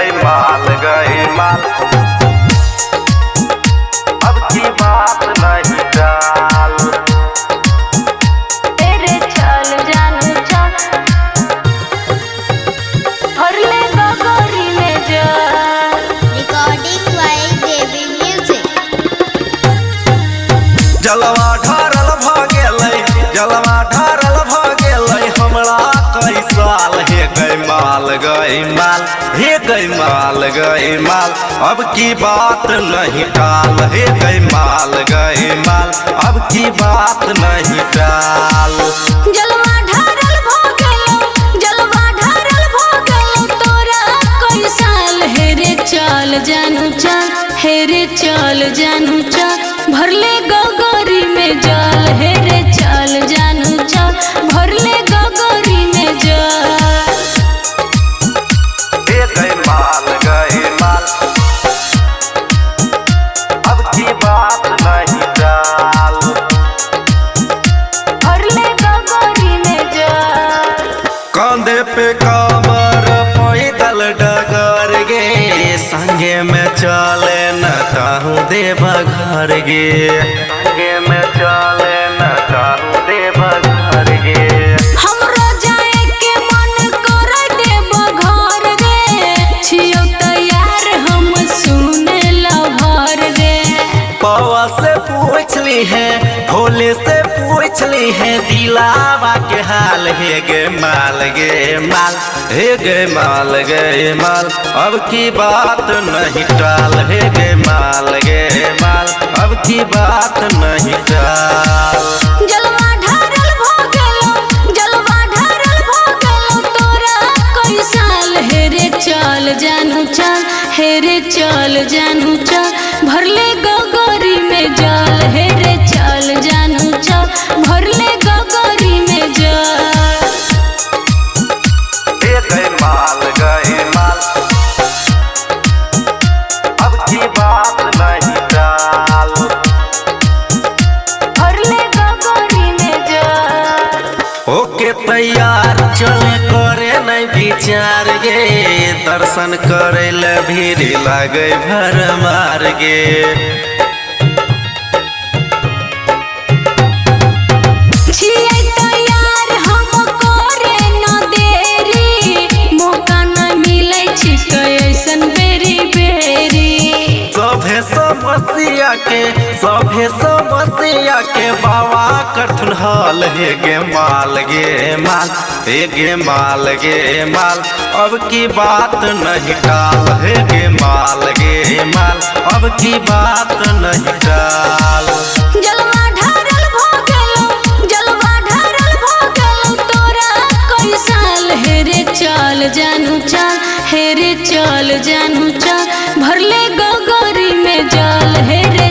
गई माल अब की बात नहीं टाल। तेरे चल जानू चल भर ले गगरी में जल। Recording by Devi music. जलवा ढारल भ गेलै हमरा कई साल हे गई माल अब की बात नहीं टाल हे गई माल अब की बात नहीं टाल। जलवा ढारल भ तोरा कई साल हेरे चल जानू चल भर ले गगरी में जल। हेरे चल जानू चल भर ले गगरी में जल। हे गई माल अब की बात नहीं टाल। भर ले गगरी में जल। कांधे पे कामर पैदल डगर गे संगे में चले न कहूँ देवा घर गे। संगे में चले न कहूँ देवा घर गे। हमरो जाए के मन कर देब घर गे। छियौ तैयार हम सुने ला भर गे। पवा से पूछली है भोले से पूछली है दिलावा के हाल। हे गे माल हे गे माल अब की बात नहीं टाल। हे गे माल अब की बात नहीं टाल। जलवा ढारल भ तोरा कई साल हेरे चल जानू चल भर ले गगरी में जल। हेरे चल जानू चल भर ले गगरी में जल। हे गई माल अब की बात नहीं टाल। भर ले गगरी में जल। होके तैयार चले करे नहीं विचार गे। दर्शन करे ले भीड़ लागे भर मार गे। छियै तैयार हम करे न देरी। मौका न मिलै छिकै ऐसन बेरी सभे समस्या के बाबा करथुन हल। हे गे माल हे गे माल अब की बात नहीं टाल। हे गे माल अब की बात नहीं टाल। जलवा ढारल भ तोरा कई साल हेरे चल जानू चल भर ले गगरी में जल। हेरे